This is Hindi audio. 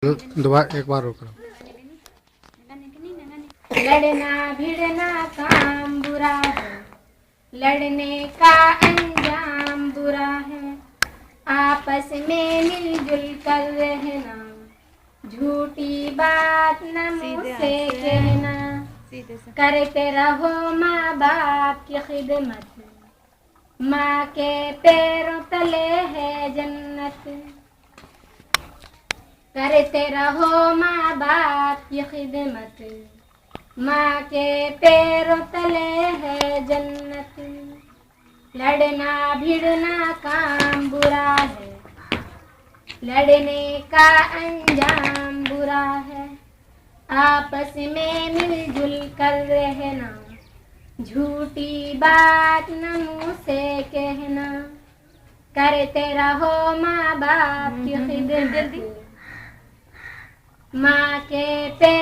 दोबारा एक बार रोक रहा हूँ। लड़ना भिड़ना काम बुरा है, लड़ने का अंजाम बुरा है। आपस में मिलजुल कर रहना, झूठी बात न मुँह से कहना। करते रहो माँ बाप की खिदमत, माँ के पैरों तले है जन्नत। करते रहो माँ बाप की खिदमत, माँ के पैरों तले है जन्नत। लड़ना भिड़ना काम बुरा है, लड़ने का अंजाम बुरा है। आपस में मिलजुल कर रहना, झूठी बात न मुँह से कहना। करते रहो माँ बाप की खिदमत, माँ के पैर